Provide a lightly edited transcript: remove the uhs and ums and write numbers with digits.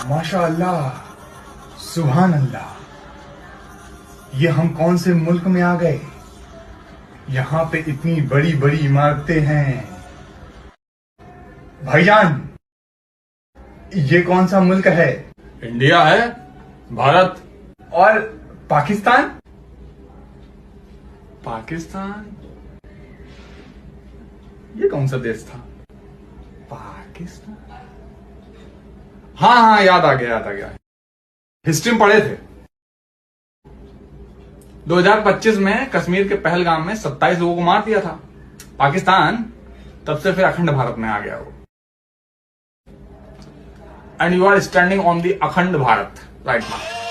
माशाअल्लाह, सुभान अल्लाह। ये हम कौन से मुल्क में आ गए? यहाँ पे इतनी बड़ी बड़ी इमारतें हैं। भाईजान, ये कौन सा मुल्क है? इंडिया है, भारत। और पाकिस्तान? पाकिस्तान? ये कौन सा देश था? पाकिस्तान? हाँ, याद आ गया। हिस्ट्री में पढ़े थे। 2025 में कश्मीर के पहलगाम में 27 लोगों को मार दिया था पाकिस्तान। तब से फिर अखंड भारत में आ गया वो। And you are standing on the Akhand Bharat right now.